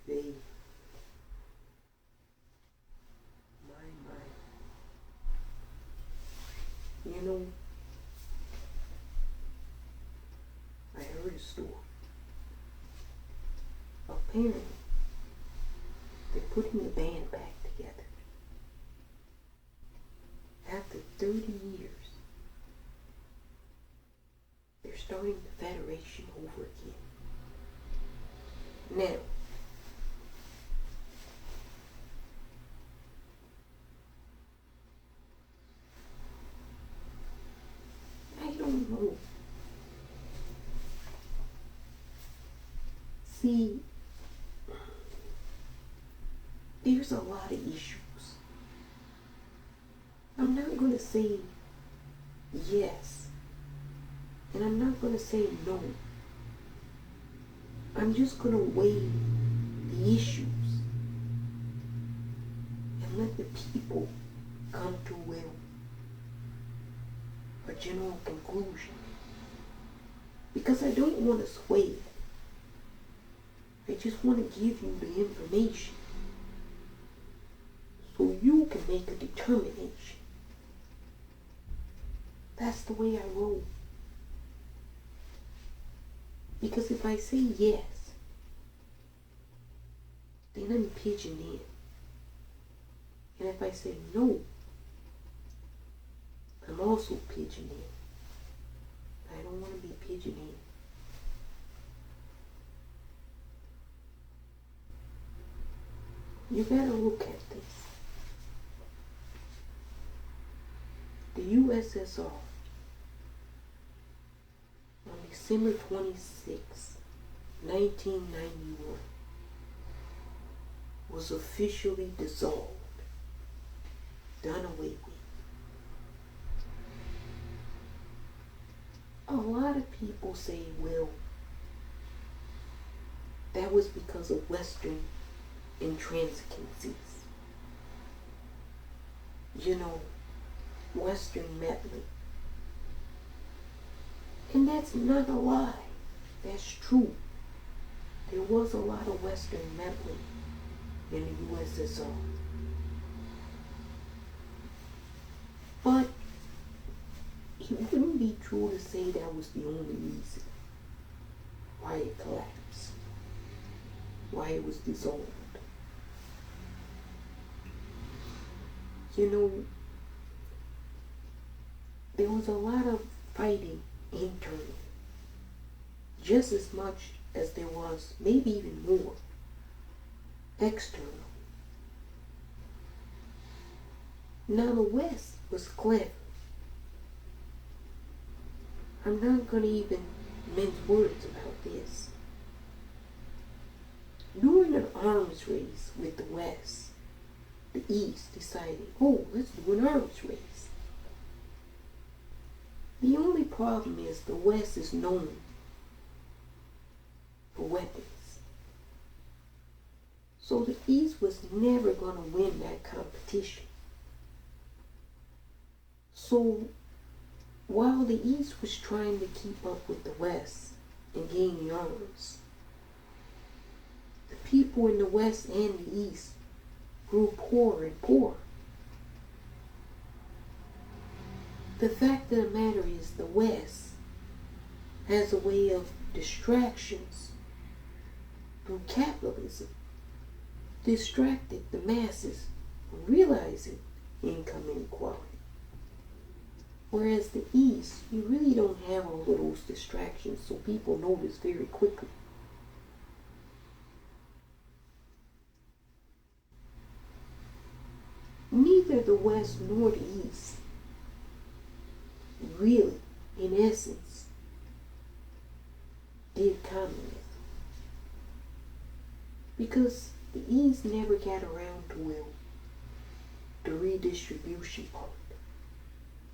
They, my. You know, I heard a story. Apparently, they're putting the band back together. After 30 years, they're starting the Federation over again. Now, I don't know. See, there's a lot of issues. I'm not going to say yes, and I'm not going to say no. I'm just going to weigh the issues and let the people come to a general conclusion. Because I don't want to sway it. I just want to give you the information so you can make a determination. That's the way I roll. Because if I say yes, then I'm pigeoned in. And if I say no, I'm also pigeoned in. I don't want to be pigeoned in. You gotta look at this. The USSR on December 26, 1991 was officially dissolved, done away with. A lot of people say, well, that was because of Western intransigencies. You know, Western meddling. And that's not a lie. That's true. There was a lot of Western meddling in the USSR. But it wouldn't be true to say that was the only reason why it collapsed, why it was dissolved. You know, there was a lot of fighting internally, just as much as there was, maybe even more, external. Now the West was clever. I'm not going to even mince words about this. During an arms race with the West, the East decided, oh, let's do an arms race. The only problem is the West is known for weapons. So the East was never going to win that competition. So while the East was trying to keep up with the West and gain the arms, the people in the West and the East grew poorer and poorer. The fact of the matter is the West has a way of distractions through capitalism, distracted the masses from realizing income inequality. Whereas the East, you really don't have all of those distractions, so people notice very quickly. Neither the West nor the East really, in essence, did communism. Because the East never got around to the redistribution part.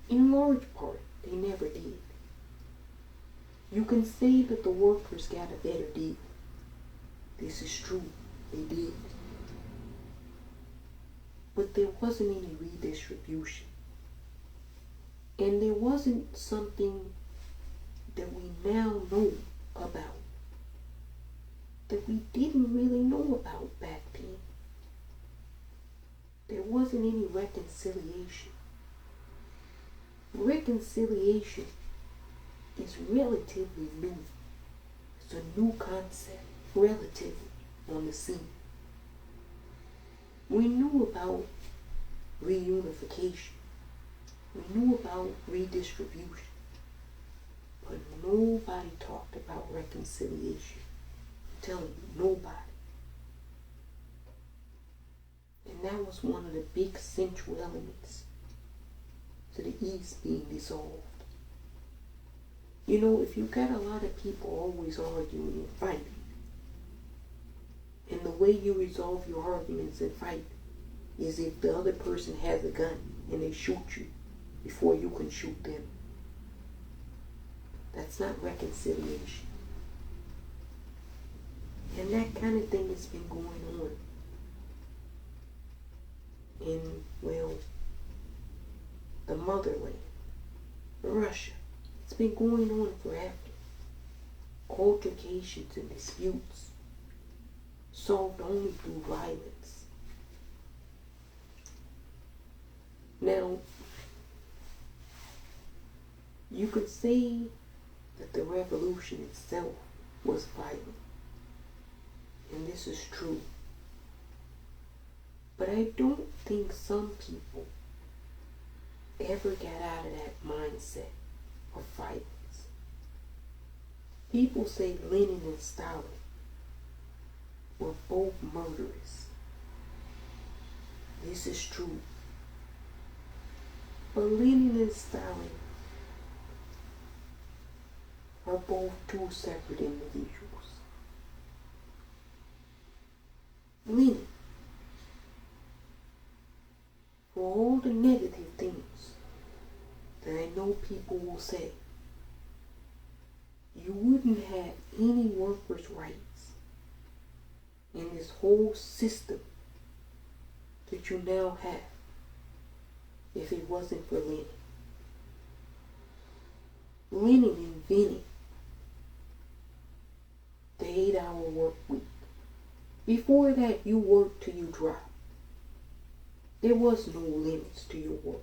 In large part, they never did. You can say that the workers got a better deal. This is true, they did. But there wasn't any redistribution. And there wasn't something that we now know about that we didn't really know about back then. There wasn't any reconciliation. Reconciliation is relatively new. It's a new concept, relatively, on the scene. We knew about reunification. We knew about redistribution. But nobody talked about reconciliation. I'm telling you, nobody. And that was one of the big central elements to the East being dissolved. You know, if you got a lot of people always arguing and fighting, and the way you resolve your arguments and fight is if the other person has a gun and they shoot you before you can shoot them, that's not reconciliation. And that kind of thing has been going on in, well, the motherland, Russia. It's been going on forever. Altercations and disputes solved only through violence. Now, you could say that the revolution itself was violent. And this is true. But I don't think some people ever got out of that mindset of violence. People say Lenin and Stalin were both murderers. This is true. But Lenin and Stalin are both two separate individuals. Lenin, for all the negative things that I know people will say, you wouldn't have any workers' rights in this whole system that you now have if it wasn't for Lenin. Lenin invented the 8-hour work week. Before that, you worked till you dropped. There was no limits to your work.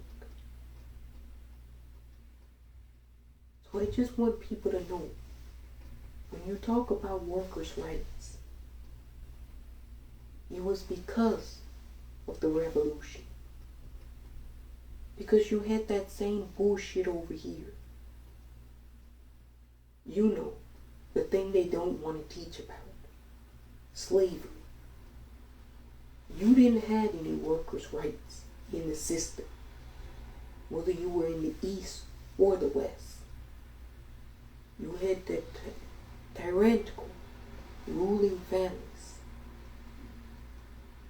So I just want people to know, when you talk about workers' rights, it was because of the revolution. Because you had that same bullshit over here. You know, the thing they don't want to teach about. Slavery. You didn't have any workers' rights in the system, whether you were in the East or the West. You had the tyrannical ruling families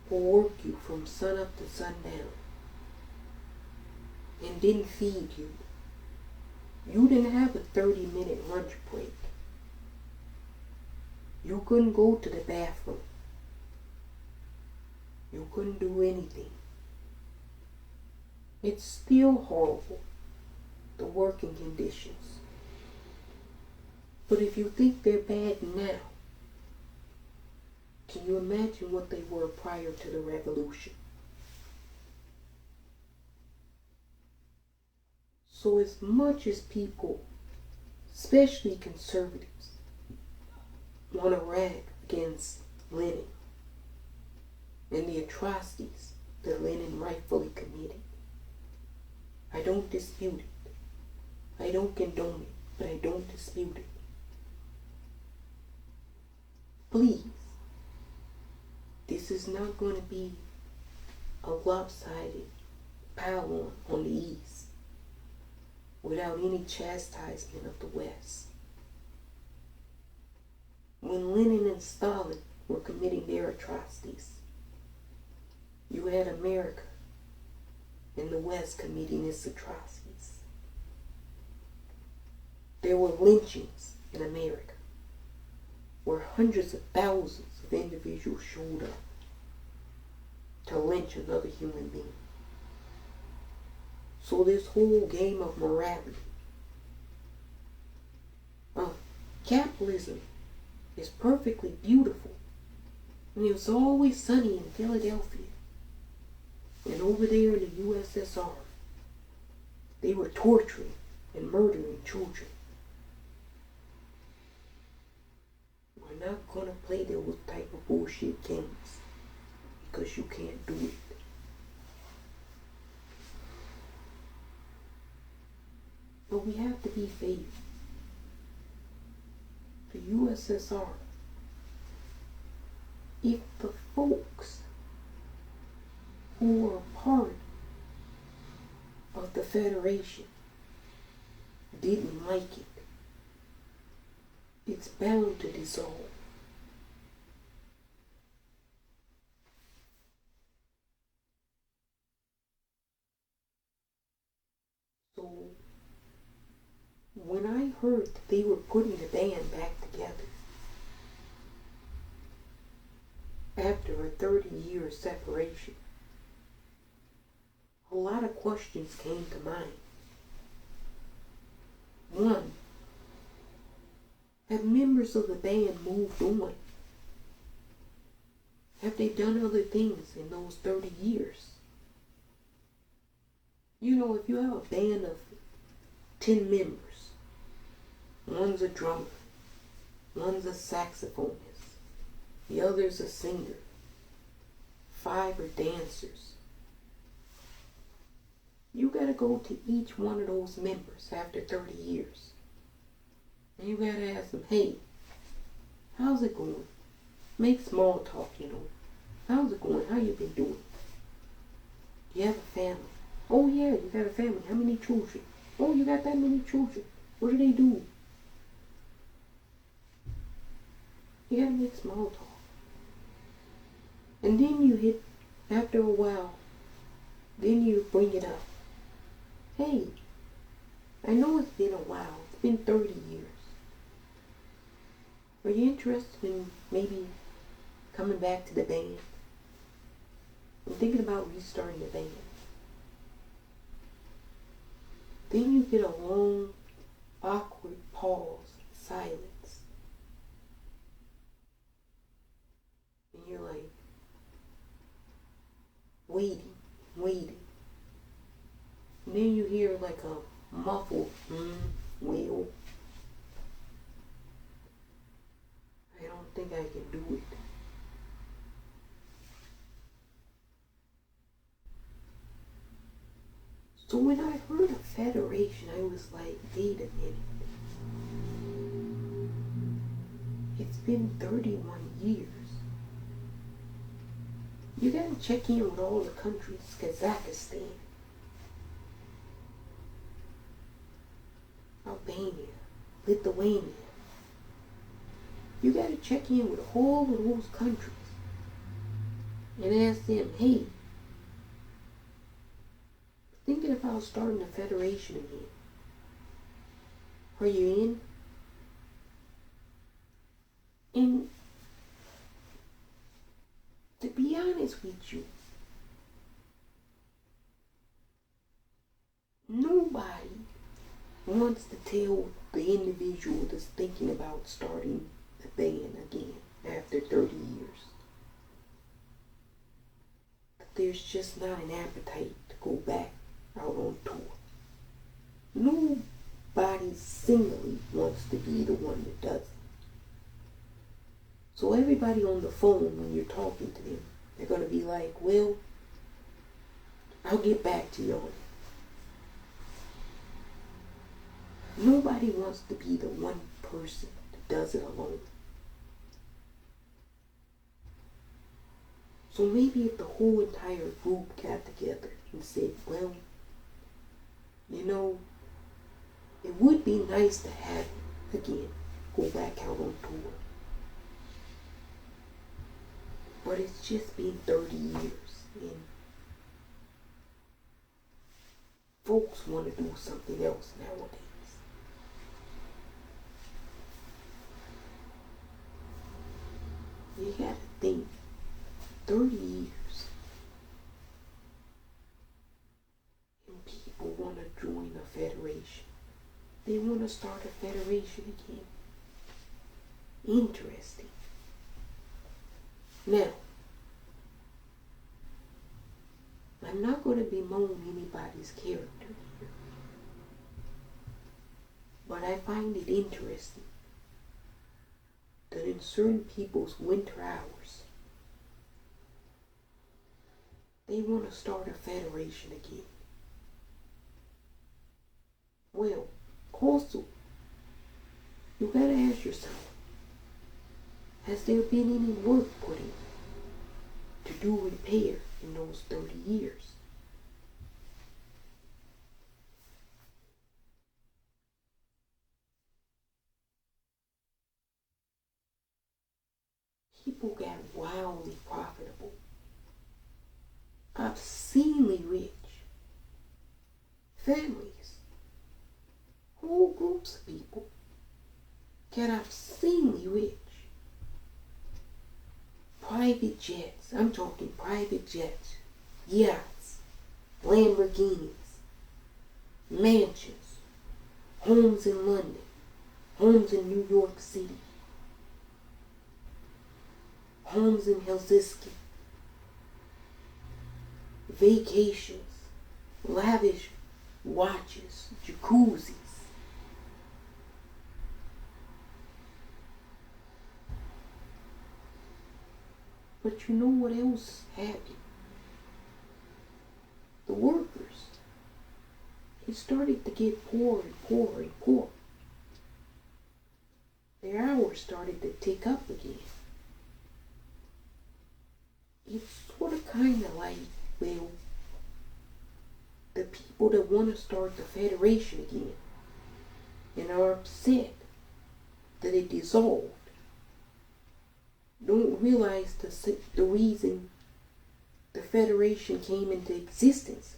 who worked you from sun up to sundown and didn't feed you. You didn't have a 30-minute lunch break. You couldn't go to the bathroom. You couldn't do anything. It's still horrible, the working conditions. But if you think they're bad now, can you imagine what they were prior to the revolution? So as much as people, especially conservatives, want to rag against Lenin and the atrocities that Lenin rightfully committed, I don't dispute it. I don't condone it, but I don't dispute it. Please, this is not going to be a lopsided pile on the East without any chastisement of the West. When Lenin and Stalin were committing their atrocities, you had America and the West committing its atrocities. There were lynchings in America, where hundreds of thousands of individuals showed up to lynch another human being. So this whole game of morality, capitalism is perfectly beautiful. And it was always sunny in Philadelphia. And over there in the USSR, they were torturing and murdering children. We're not gonna play those type of bullshit games because you can't do it. But we have to be fair. The USSR, if the folks who were part of the Federation didn't like it, it's bound to dissolve. So when I heard that they were putting the band back together after a 30-year separation, a lot of questions came to mind. One, have members of the band moved on? Have they done other things in those 30 years? You know, if you have a band of 10 members, one's a drummer, one's a saxophonist, the other's a singer, 5 are dancers. You gotta go to each one of those members after 30 years. And you gotta ask them, hey, how's it going? Make small talk, you know. How's it going? How you been doing? Do you have a family? Oh yeah, you got a family. How many children? Oh, you got that many children. What do they do? You gotta make small talk. And then you hit, after a while, then you bring it up. Hey, I know it's been a while. It's been 30 years. Are you interested in maybe coming back to the band? I'm thinking about restarting the band. Then you get a long, awkward pause, silence. And you're like, waiting. And then you hear like a muffled, well, I don't think I can do it. So when I heard of Federation, I was like, wait a minute. It's been 31 years. You gotta check in with all the countries, Kazakhstan, Albania, Lithuania. You gotta check in with all of those countries and ask them, hey, thinking about starting a federation again. Are you in? And to be honest with you, nobody wants to tell the individual that's thinking about starting the band again after 30 years that there's just not an appetite to go back out on tour. Nobody singly wants to be the one that does it. So everybody on the phone, when you're talking to them, they're going to be like, well, I'll get back to you on it. Nobody wants to be the one person that does it alone. So maybe if the whole entire group got together and said, well, you know, it would be nice to have it again, go back out on tour. But it's just been 30 years and folks want to do something else nowadays. You gotta think, 30 years and people want to join a federation. They want to start a federation again. Interesting. Now, I'm not going to bemoan anybody's character here, but I find it interesting that in certain people's winter hours, they want to start a federation again. Well, also, you gotta ask yourself, has there been any work put in to do repair in those 30 years? People got wildly profitable, obscenely rich. Families, whole groups of people get obscenely rich. Private jets, I'm talking private jets, yachts, Lamborghinis, mansions, homes in London, homes in New York City, homes in Helsinki, vacations, lavish watches, jacuzzis. But you know what else happened? The workers, it started to get poorer and poorer and poorer. Their hours started to tick up again. It's sort of kind of like, well, the people that want to start the Federation again and are upset that it dissolved don't realize the reason the Federation came into existence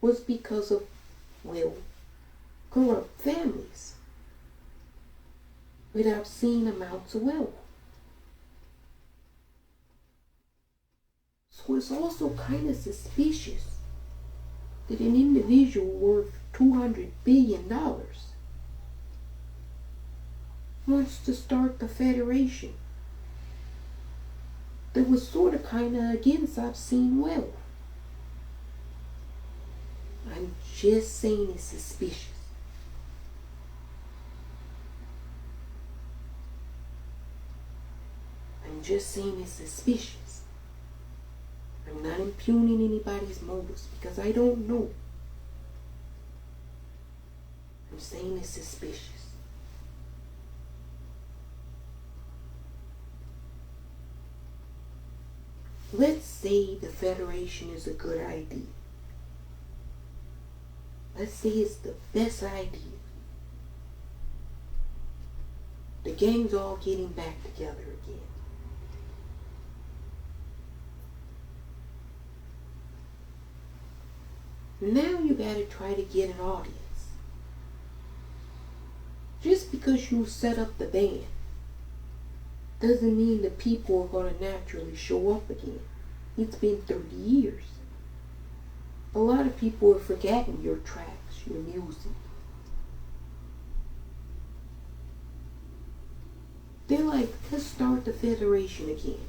was because of, well, corrupt families with obscene amounts of wealth. So it's also kind of suspicious that an individual worth $200 billion wants to start the Federation that was sort of kind of against obscene wealth. I'm just saying it's suspicious. I'm just saying it's suspicious. I'm not impugning anybody's motives because I don't know. I'm saying it's suspicious. Let's say the Federation is a good idea. Let's say it's the best idea. The gang's all getting back together again. Now you gotta try to get an audience. Just because you set up the band doesn't mean the people are gonna naturally show up again. It's been 30 years. A lot of people have forgotten your tracks, your music. They're like, let's start the Federation again.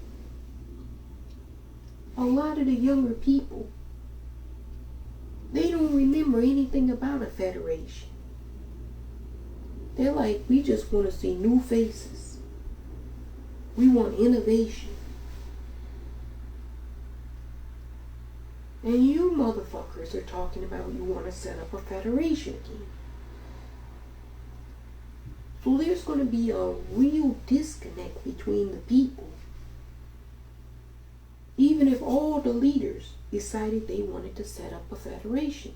A lot of the younger people, they don't remember anything about a federation. They're like, we just want to see new faces. We want innovation. And you motherfuckers are talking about you want to set up a federation again. So there's going to be a real disconnect between the people. Even if all the leaders decided they wanted to set up a federation.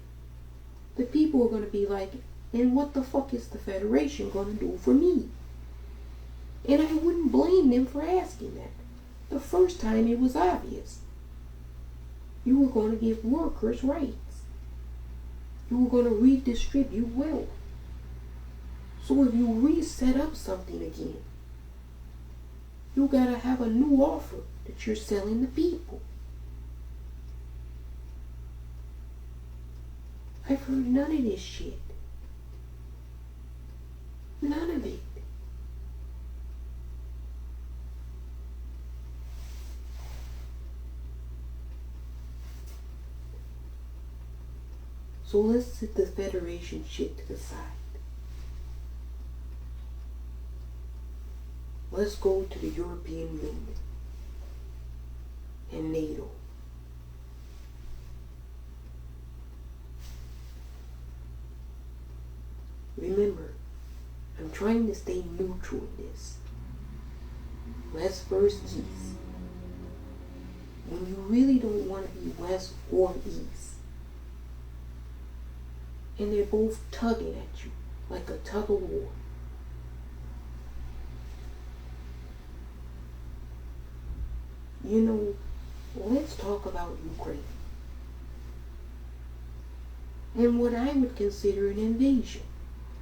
The people are going to be like, and what the fuck is the federation going to do for me? And I wouldn't blame them for asking that. The first time it was obvious. You were going to give workers rights. You were going to redistribute wealth. So if you reset up something again, you gotta have a new offer that you're selling the people. I've heard none of this shit. None of it. So let's set the Federation shit to the side. Let's go to the European Union and NATO. Remember, I'm trying to stay neutral in this. West versus East. When you really don't want to be West or East. And they're both tugging at you like a tug of war. You know, let's talk about Ukraine. And what I would consider an invasion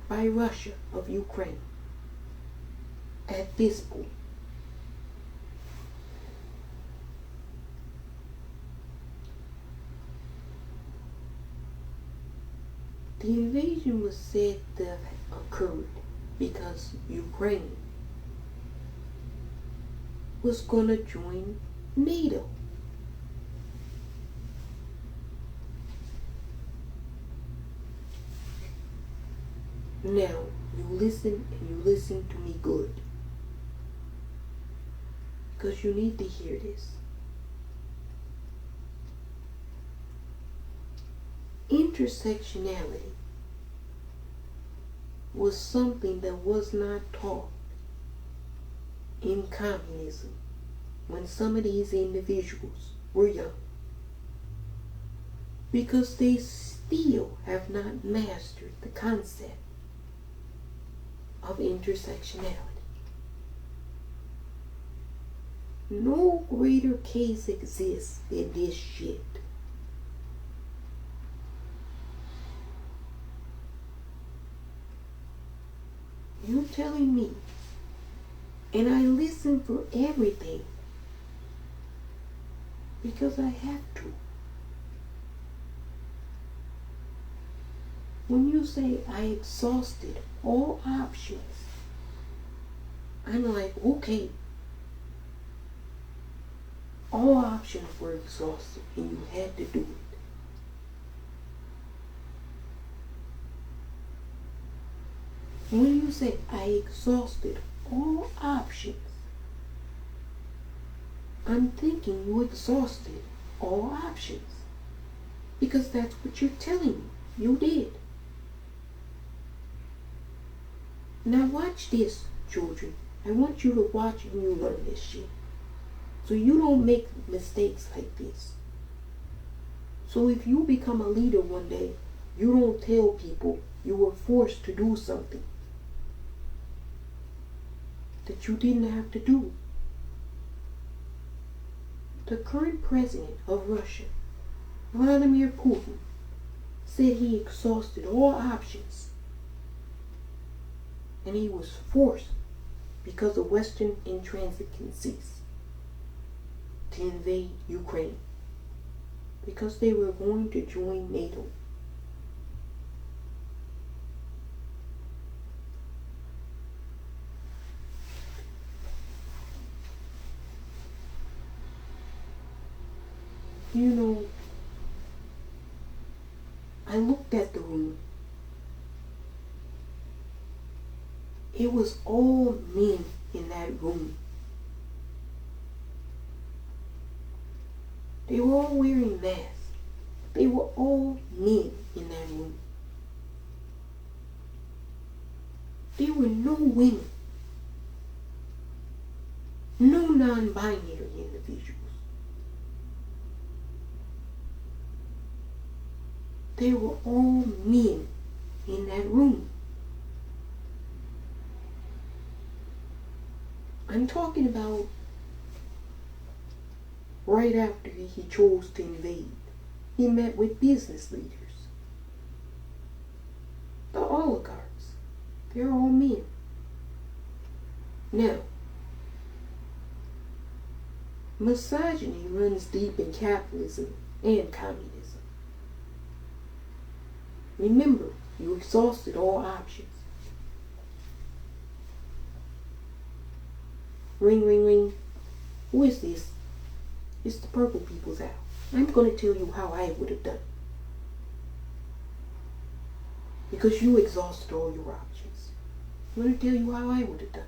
by Russia of Ukraine at this point. The invasion was said to have occurred because Ukraine was going to join NATO. Now, you listen and you listen to me good. Because you need to hear this. Intersectionality was something that was not taught in communism when some of these individuals were young. Because they still have not mastered the concept of intersectionality. No greater case exists than this shit. You telling me, and I listen for everything because I have to. When you say I exhausted all options, I'm like, okay, all options were exhausted and you had to do it. When you say I exhausted all options, I'm thinking you exhausted all options. Because that's what you're telling me. You did. Now watch this, children. I want you to watch and you learn this shit. So you don't make mistakes like this. So if you become a leader one day, you don't tell people you were forced to do something that you didn't have to do. The current president of Russia, Vladimir Putin, said he exhausted all options. And he was forced, because of Western intransigencies, to invade Ukraine. Because they were going to join NATO. You know, I looked at the room. It was all men in that room. They were all wearing masks. They were all men in that room. There were no women. No non-binary individuals. They were all men in that room. I'm talking about right after he chose to invade. He met with business leaders. The oligarchs. They're all men. Now, misogyny runs deep in capitalism and communism. Remember, you exhausted all options. Ring, ring, ring. Who is this? It's the Purple People's Hour. I'm going to tell you how I would have done. because you exhausted all your options. I'm going to tell you how I would have done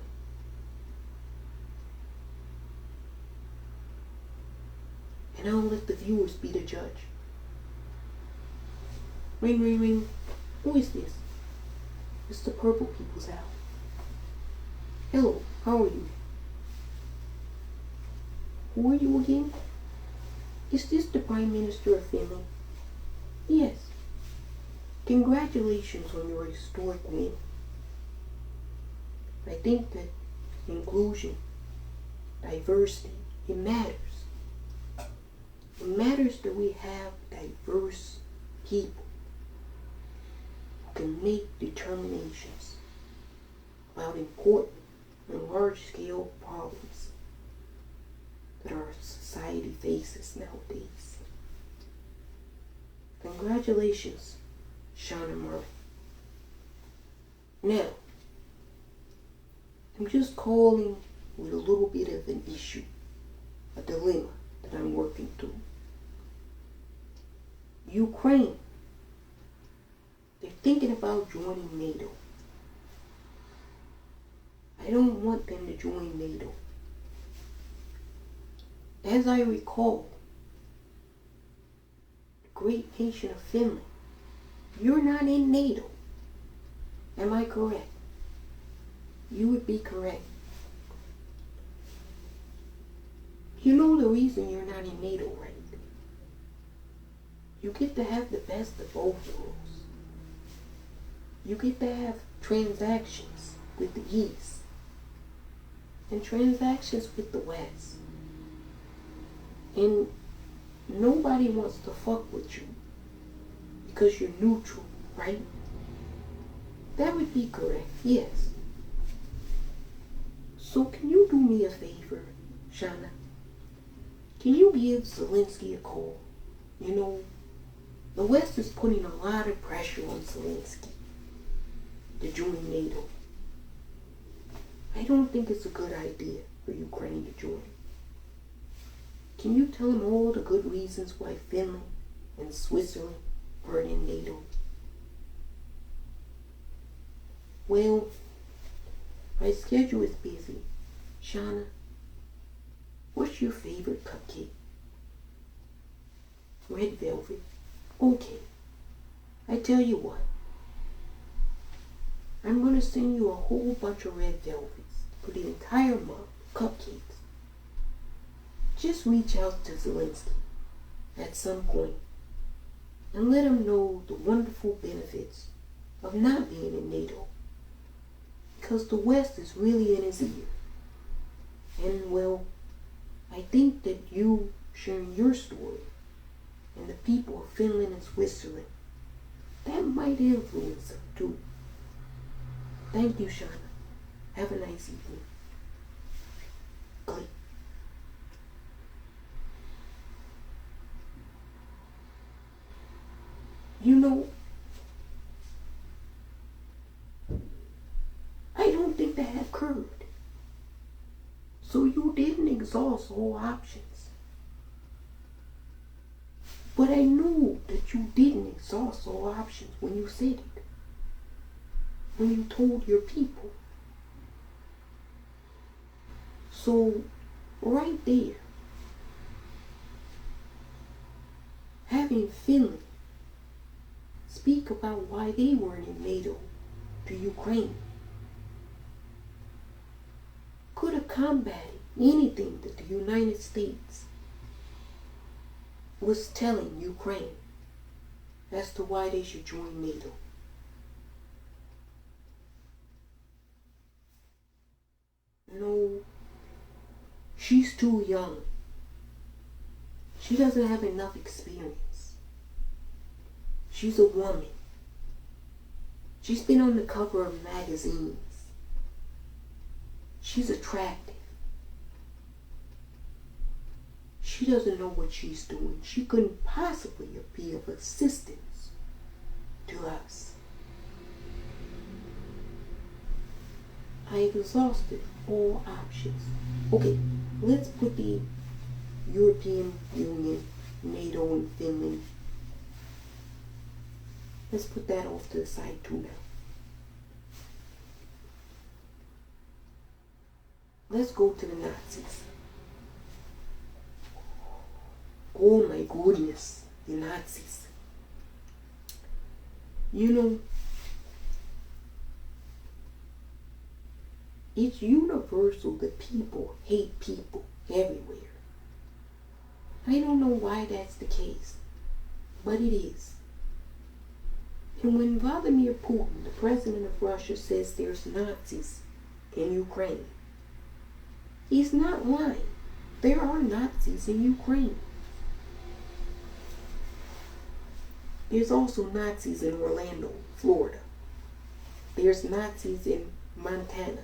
it. And I'll let the viewers be the judge. Ring, ring, ring. Who is this? It's the Purple People's House. Hello, how are you? Who are you again? Is this the Prime Minister of Finland? Yes. Congratulations on your historic win. I think that inclusion, diversity, it matters. It matters that we have diverse people who can make determinations about important and large-scale problems that our society faces nowadays. Congratulations, Shauna Murray. Now, I'm just calling with a little bit of an issue, a dilemma that I'm working through. Ukraine, they're thinking about joining NATO. I don't want them to join NATO. As I recall, the great nation of Finland, you're not in NATO. Am I correct? You would be correct. You know the reason you're not in NATO, right? You get to have the best of both worlds. You get to have transactions with the East and transactions with the West. And nobody wants to fuck with you because you're neutral, right? That would be correct, yes. So can you do me a favor, Shauna? Can you give Zelensky a call? You know, the West is putting a lot of pressure on Zelensky to join NATO. I don't think it's a good idea for Ukraine to join. Can you tell him all the good reasons why Finland and Switzerland aren't in NATO? Well, my schedule is busy. Shauna, what's your favorite cupcake? Red velvet. Okay. I tell you what. I'm going to send you a whole bunch of red velvets for the entire month. Cupcakes. Just reach out to Zelensky at some point and let him know the wonderful benefits of not being in NATO. Because the West is really in his ear. And well, I think that you sharing your story and the people of Finland and Switzerland, that might influence them too. Thank you, Shauna. Have a nice evening. Click. You know, I don't think that occurred. So you didn't exhaust all options. But I knew that you didn't exhaust all options when you said it. When you told your people. So, right there, having Finland speak about why they weren't in NATO to Ukraine could have combated anything that the United States was telling Ukraine as to why they should join NATO. No, she's too young. She doesn't have enough experience. She's a woman. She's been on the cover of magazines. She's attractive. She doesn't know what she's doing. She couldn't possibly be of assistance to us. I've exhausted all options. Okay, let's put the European Union, NATO, and Finland Let's put that off to the side too now. Let's go to the Nazis. Oh my goodness, the Nazis. You know, it's universal that people hate people everywhere. I don't know why that's the case, but it is. And when Vladimir Putin, the president of Russia, says there's Nazis in Ukraine, he's not lying. There are Nazis in Ukraine. There's also Nazis in Orlando, Florida. There's Nazis in Montana.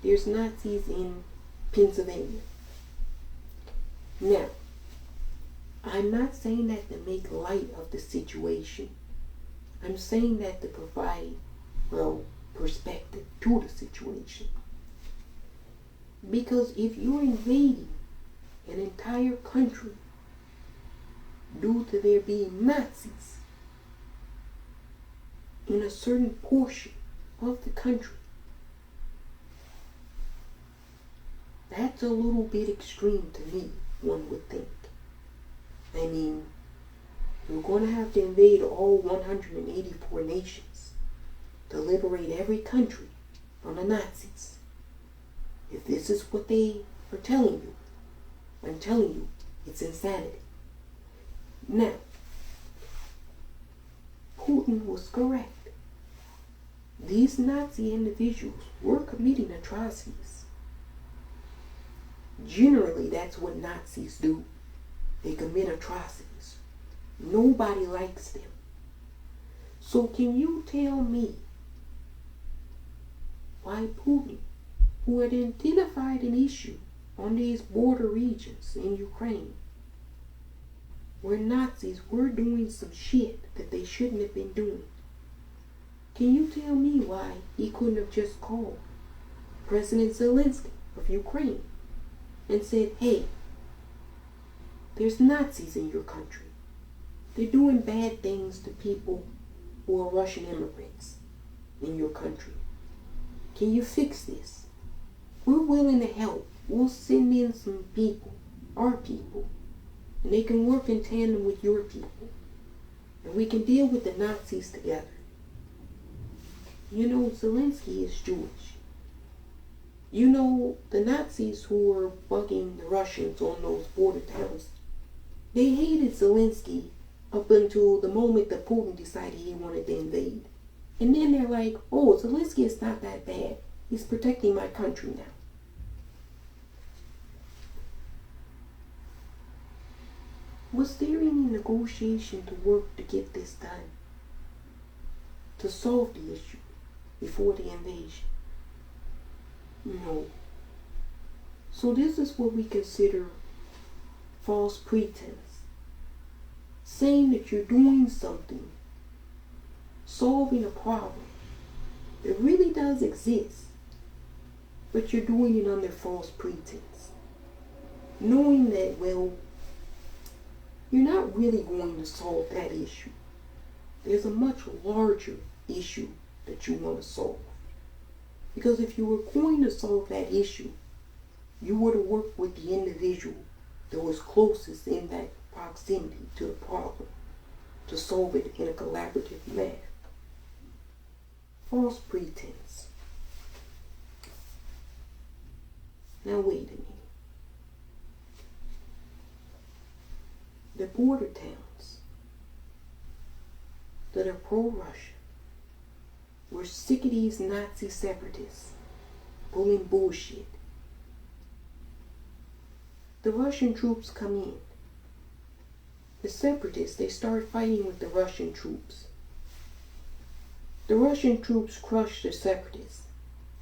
There's Nazis in Pennsylvania. Now, I'm not saying that to make light of the situation. I'm saying that to provide, perspective to the situation. Because if you're invading an entire country due to there being Nazis in a certain portion of the country, that's a little bit extreme to me, one would think. I mean, you're going to have to invade all 184 nations to liberate every country from the Nazis. If this is what they are telling you, I'm telling you, it's insanity. Now, Putin was correct. These Nazi individuals were committing atrocities. Generally, that's what Nazis do. They commit atrocities. Nobody likes them. So can you tell me why Putin, who had identified an issue on these border regions in Ukraine, where Nazis were doing some shit that they shouldn't have been doing, can you tell me why he couldn't have just called President Zelensky of Ukraine and said, hey, there's Nazis in your country. They're doing bad things to people who are Russian immigrants in your country. Can you fix this? We're willing to help. We'll send in some people, our people, and they can work in tandem with your people. And we can deal with the Nazis together. You know, Zelensky is Jewish. You know, the Nazis who were bugging the Russians on those border towns, they hated Zelensky up until the moment that Putin decided he wanted to invade. And then they're like, oh, Zelensky is not that bad. He's protecting my country now. Was there any negotiation to work to get this done? To solve the issue before the invasion? No. So this is what we consider false pretense. Saying that you're doing something, solving a problem that really does exist, but you're doing it under false pretense. Knowing that, well, you're not really going to solve that issue. There's a much larger issue that you want to solve. Because if you were going to solve that issue, you would have worked with the individual that was closest in that proximity to the problem to solve it in a collaborative manner. False pretense. Now wait a minute. The border towns that are pro-Russia, we're sick of these Nazi separatists pulling bullshit. The Russian troops come in. The separatists, they start fighting with the Russian troops. The Russian troops crush the separatists.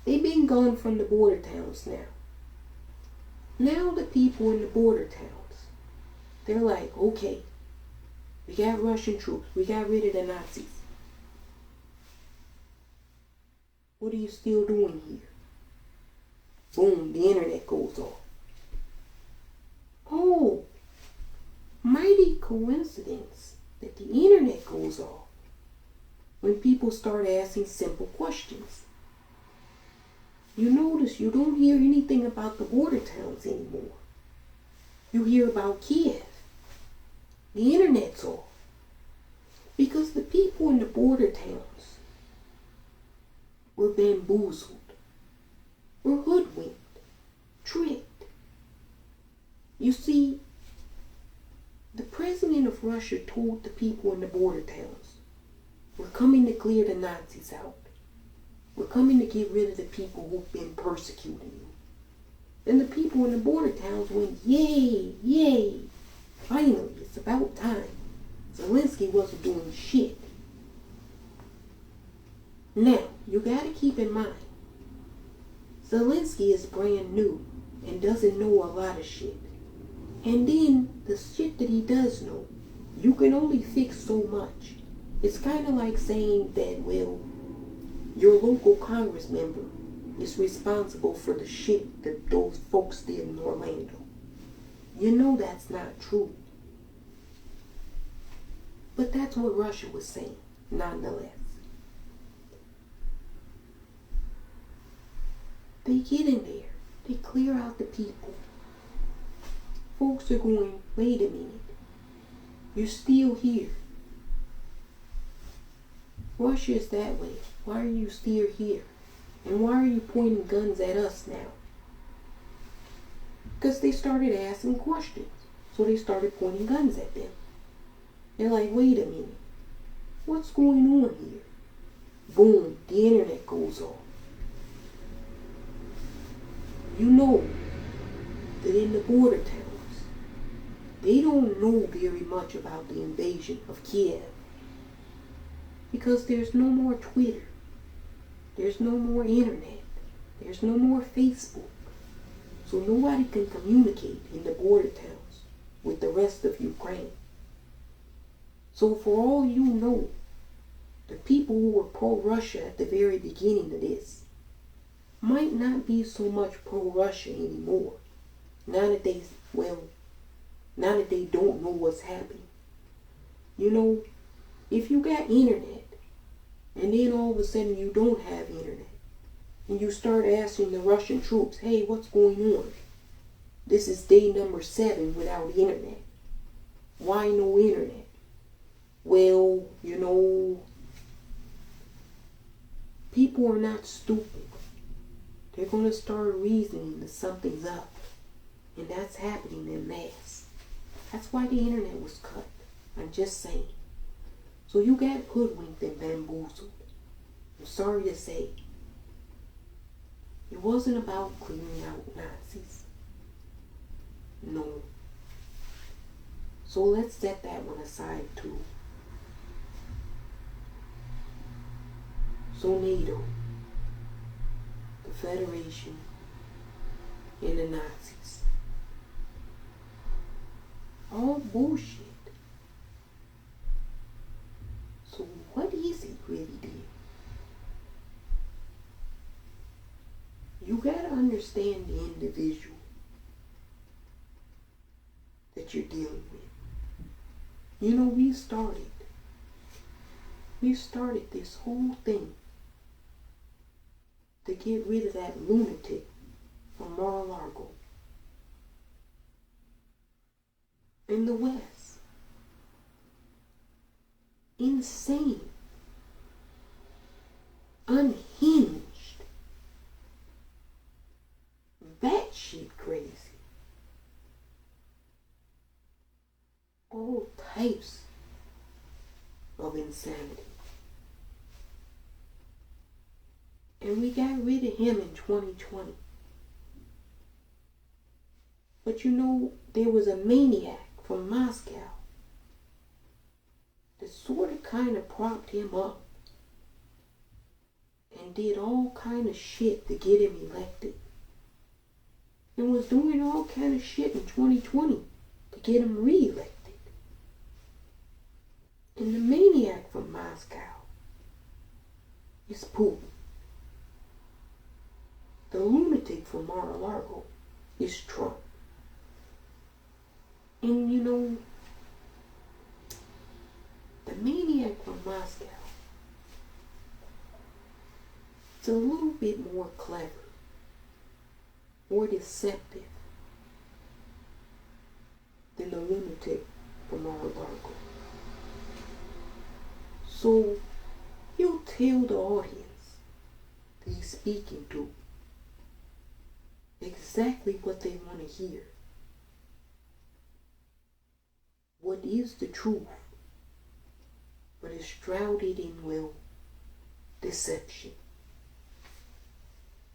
They've been gone from the border towns now. Now the people in the border towns, they're like, okay, we got Russian troops. We got rid of the Nazis. What are you still doing here? Boom, the internet goes off. Oh, mighty coincidence that the internet goes off. people start asking simple questions. You notice you don't hear anything about the border towns anymore. You hear about Kiev. The internet's off. Because the people in the border towns were bamboozled, were hoodwinked, tricked. You see, the president of Russia told the people in the border towns, we're coming to clear the Nazis out. We're coming to get rid of the people who've been persecuting you. And the people in the border towns went, yay, yay. Finally, it's about time. Zelensky wasn't doing shit. Now, you gotta keep in mind, Zelensky is brand new and doesn't know a lot of shit. And then, the shit that he does know, you can only fix so much. It's kind of like saying that, well, your local Congress member is responsible for the shit that those folks did in Orlando. You know that's not true. But that's what Russia was saying, nonetheless. They get in there. They clear out the people. Folks are going, wait a minute. You're still here. Russia is that way. Why are you still here? And why are you pointing guns at us now? Because they started asking questions. So they started pointing guns at them. They're like, wait a minute. What's going on here? Boom, the internet goes off. You know that in the border towns, they don't know very much about the invasion of Kiev. Because there's no more Twitter. There's no more internet. There's no more Facebook. So nobody can communicate in the border towns with the rest of Ukraine. So for all you know, the people who were pro-Russia at the very beginning of this might not be so much pro-Russia anymore. Now that they don't know what's happening. You know, if you got internet, and then all of a sudden you don't have internet, and you start asking the Russian troops, hey, what's going on? This is day number 7 without internet. Why no internet? Well, you know, people are not stupid. They're going to start reasoning that something's up. And that's happening en masse. That's why the internet was cut. I'm just saying. So you got hoodwinked and bamboozled. I'm sorry to say. It wasn't about clearing out Nazis. No. So let's set that one aside too. So NATO, the Federation, and the Nazis. All bullshit. So what is it really then? You gotta understand the individual that you're dealing with. You know, we started this whole thing to get rid of that lunatic from Mar-a-Lago in the West. Insane. Unhinged. Batshit crazy. All types of insanity. And we got rid of him in 2020. But you know, there was a maniac from Moscow that sort of kind of propped him up and did all kind of shit to get him elected. And was doing all kind of shit in 2020 to get him re-elected. And the maniac from Moscow is Putin. The lunatic from Mar-a-Lago is Trump. And you know, the maniac from Moscow It's a little bit more clever, more deceptive than the lunatic from Mar-a-Lago. So he'll tell the audience that he's speaking to exactly what they want to hear. What is the truth, but is shrouded in, well, deception.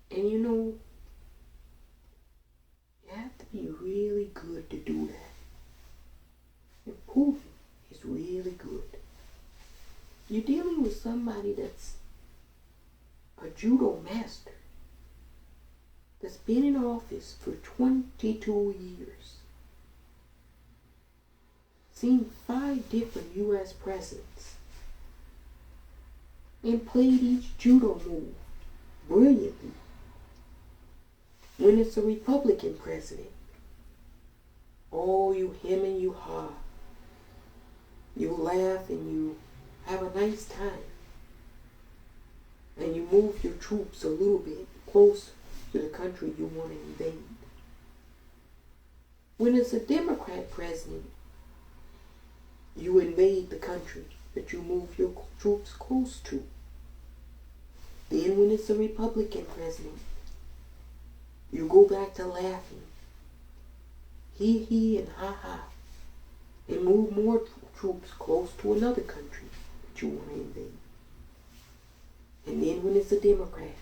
And you know, you have to be really good to do that. And Putin is really good. You're dealing with somebody that's a judo master that's been in office for 22 years, seen 5 different U.S. presidents, and played each judo move brilliantly. When it's a Republican president, oh, you hem and you haw. You laugh and you have a nice time. And you move your troops a little bit closer to the country you want to invade. When it's a Democrat president, you invade the country that you move your troops close to. Then when it's a Republican president, you go back to laughing, hee and ha, and move more troops close to another country that you want to invade. And then when it's a Democrat,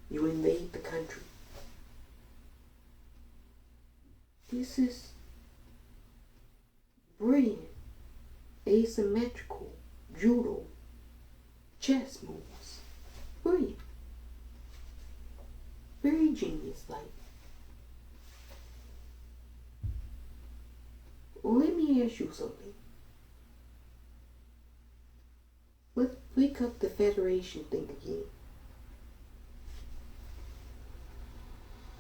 you invade the country. This is brilliant, asymmetrical judo chess moves. Brilliant. Very genius-like. Let me ask you something. Let's pick up the Federation thing again.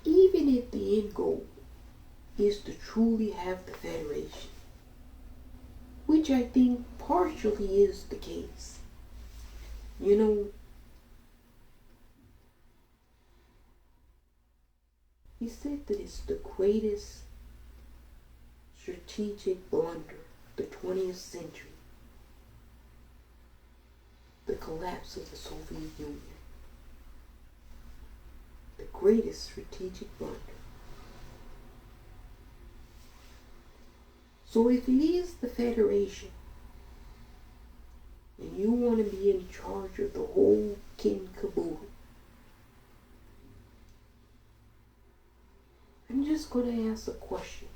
Even if the end goal is to truly have the Federation, which I think partially is the case, you know, he said that it's the greatest strategic blunder of the 20th century. The collapse of the Soviet Union. The greatest strategic blunder. So if it is the Federation, and you want to be in charge of the whole kit and caboodle, I'm just going to ask a question.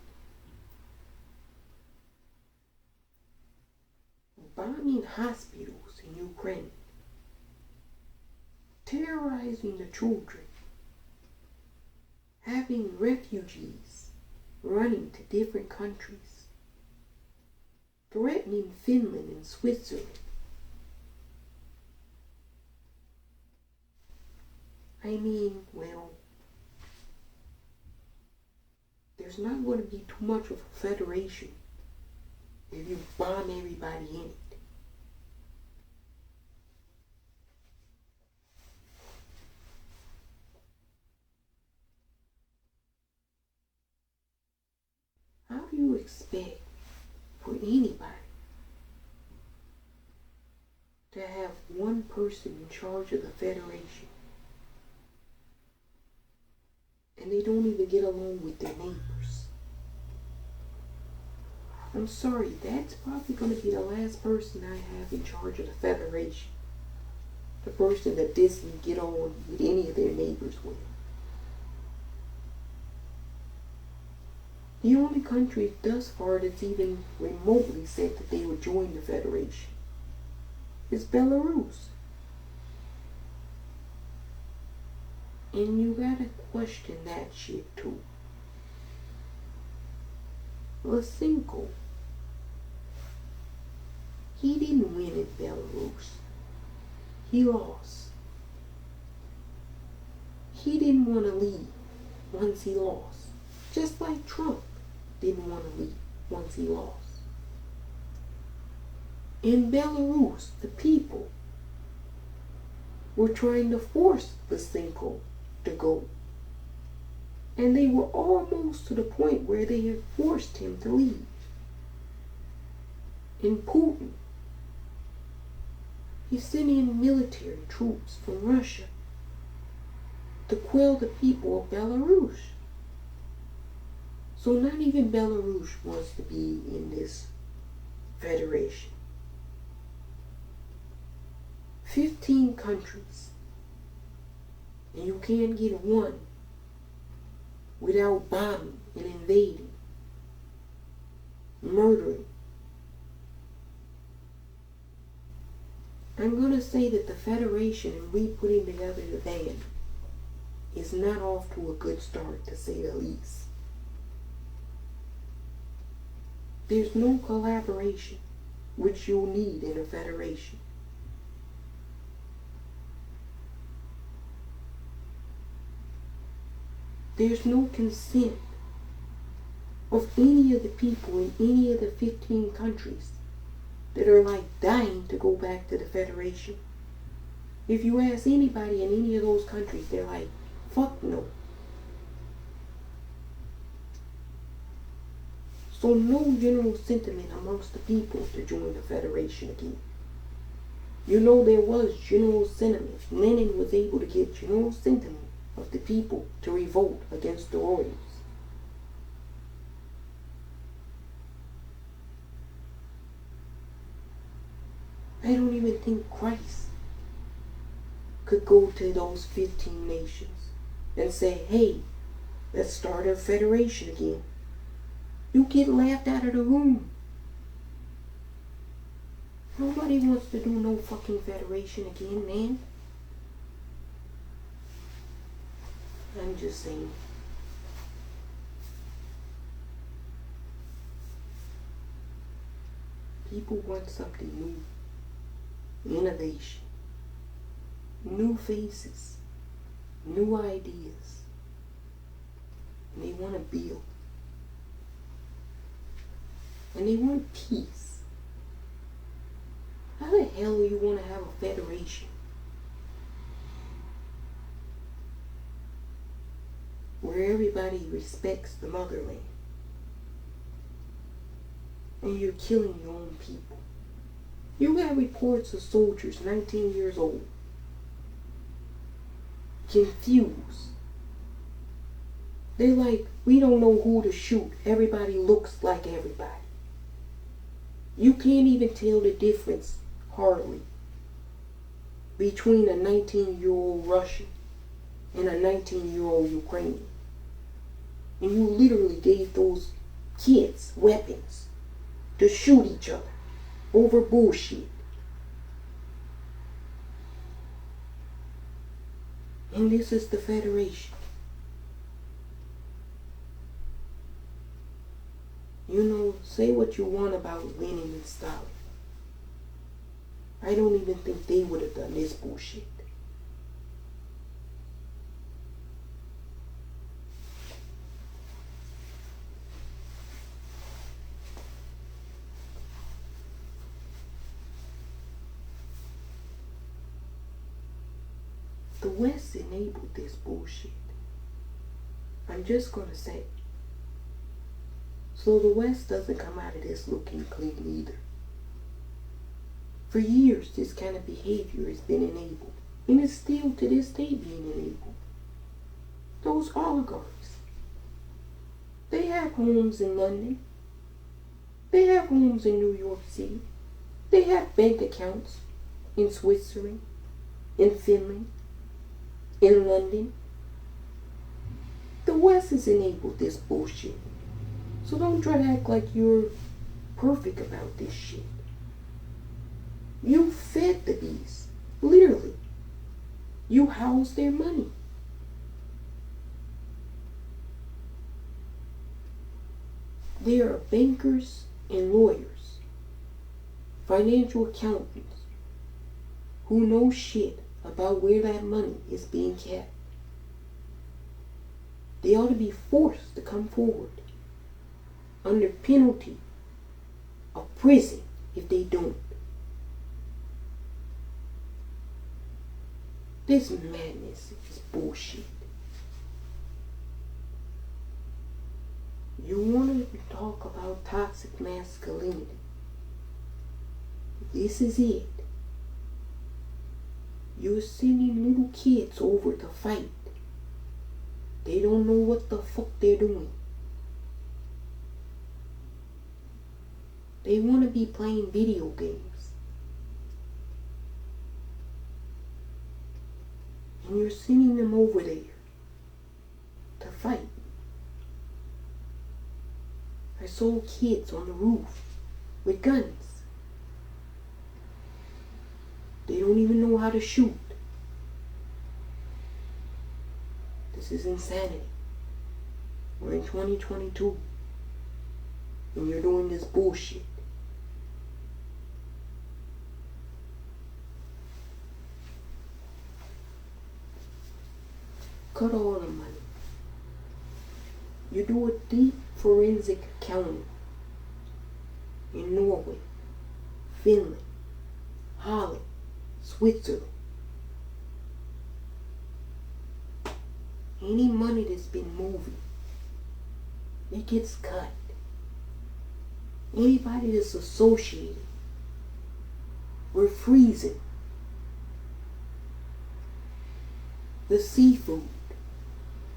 Bombing hospitals in Ukraine, terrorizing the children, having refugees running to different countries, threatening Finland and Switzerland. I mean, well, there's not going to be too much of a federation if you bomb everybody in it. How do you expect for anybody to have one person in charge of the Federation and they don't even get along with their neighbors? I'm sorry, that's probably going to be the last person I have in charge of the Federation. The person that doesn't get on with any of their neighbors well. The only country thus far that's even remotely said that they would join the Federation is Belarus. And you gotta question that shit too. Lysenko, he didn't win in Belarus. He lost. He didn't want to leave once he lost. Just like Trump didn't want to leave once he lost. In Belarus, the people were trying to force Lysenko to go. And they were almost to the point where they had forced him to leave. And Putin, he sent in military troops from Russia to quell the people of Belarus. So not even Belarus wants to be in this federation. 15 countries. And you can't get one without bombing and invading, murdering. I'm going to say that the Federation and we putting together the band is not off to a good start, to say the least. There's no collaboration, which you'll need in a federation. There's no consent of any of the people in any of the 15 countries that are like dying to go back to the Federation. If you ask anybody in any of those countries, they're like, fuck no. So no general sentiment amongst the people to join the Federation again. You know, there was general sentiment. Lenin was able to get general sentiment of the people to revolt against the royals. I don't even think Christ could go to those 15 nations and say, hey, let's start a federation again. You get laughed out of the room. Nobody wants to do no fucking federation again, man. I'm just saying. People want something new. Innovation. New faces. New ideas. And they want to build. And they want peace. How the hell do you want to have a federation where everybody respects the motherland and you're killing your own people? You got reports of soldiers 19 years old, confused. They're like, we don't know who to shoot. Everybody looks like everybody. You can't even tell the difference, hardly, between a 19-year-old Russian and a 19-year-old Ukrainian. And you literally gave those kids weapons to shoot each other over bullshit. And this is the Federation. You know, say what you want about Lenin and Stalin. I don't even think they would have done this bullshit. The West enabled this bullshit. I'm just going to say. So the West doesn't come out of this looking clean either. For years, this kind of behavior has been enabled. And it's still to this day being enabled. Those oligarchs. They have homes in London. They have homes in New York City. They have bank accounts in Switzerland, in Finland, in London. The West has enabled this bullshit. So don't try to act like you're perfect about this shit. You fed the beast. Literally. You housed their money. They are bankers and lawyers, financial accountants, who know shit about where that money is being kept. They ought to be forced to come forward under penalty of prison if they don't. This madness is bullshit. You want to talk about toxic masculinity? This is it. You're sending little kids over to fight. They don't know what the fuck they're doing. They want to be playing video games. And you're sending them over there to fight. I saw kids on the roof with guns. They don't even know how to shoot. This is insanity. We're in 2022 and you're doing this bullshit. Cut all the money. You do a deep forensic accounting in Norway, Finland, Holland, Switzerland. Any money that's been moving, it gets cut. Anybody that's associated, we're freezing. The seafood.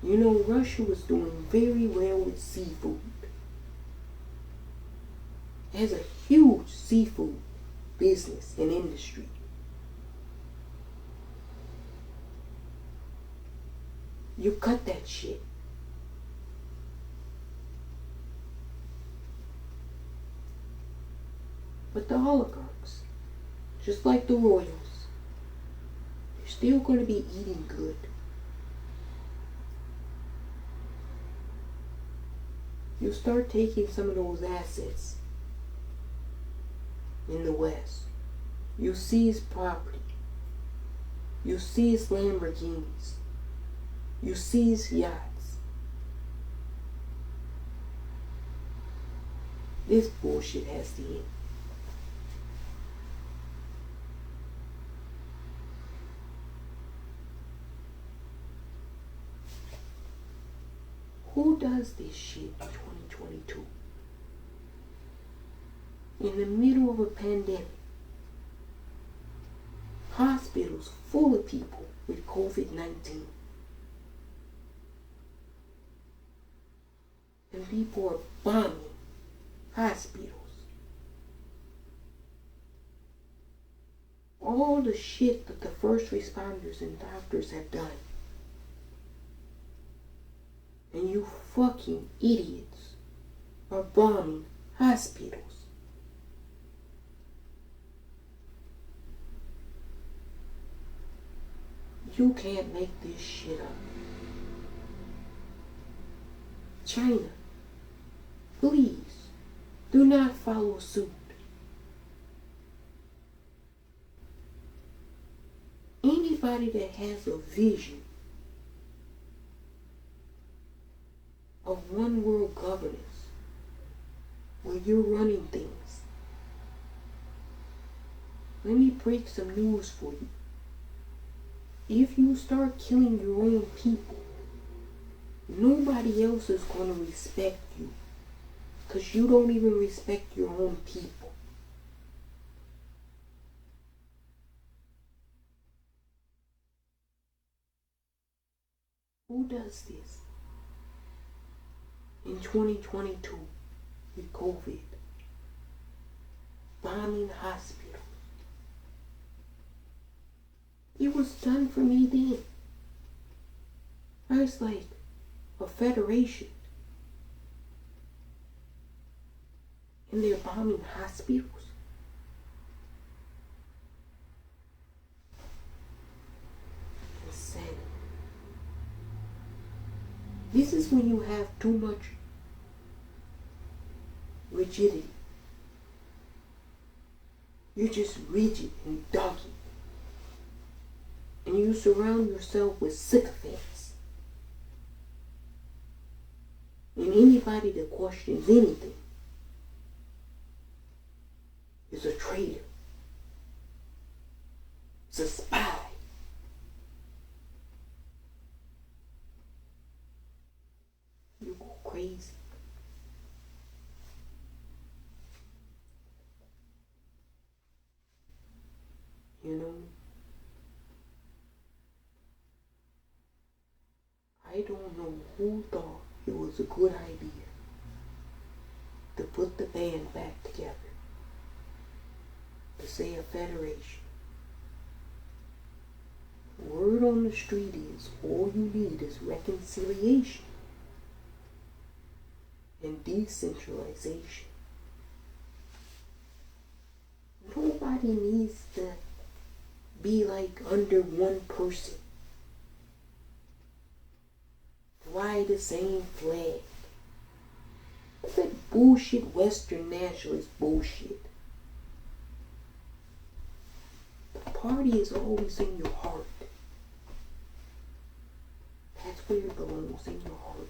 You know, Russia was doing very well with seafood. It has a huge seafood business and industry. You cut that shit. But the oligarchs, just like the royals, they're still going to be eating good. You start taking some of those assets in the West. You seize property. You seize Lamborghinis. You seize yachts. This bullshit has to end. Who does this shit in 2022? In the middle of a pandemic. Hospitals full of people with COVID-19. And people are bombing hospitals. All the shit that the first responders and doctors have done. And you fucking idiots are bombing hospitals. You can't make this shit up. China, please do not follow suit. Anybody that has a vision of one world governance where you're running things, let me break some news for you. If you start killing your own people, nobody else is going to respect you, because you don't even respect your own people. Who does this in 2022 with COVID? Bombing hospitals. It was done for me then. I was like a federation. And they're bombing hospitals. Insanity. This is when you have too much rigidity. You're just rigid and dogged. And you surround yourself with sycophants. And anybody that questions anything is a traitor. Is a spy. crazy. You know, I don't know who thought it was a good idea to put the band back together, to say a federation. Word on the street is all you need is reconciliation and decentralization. Nobody needs to be like under one person. Fly the same flag. That bullshit Western nationalist bullshit. The party is always in your heart. That's where it belongs, in your heart.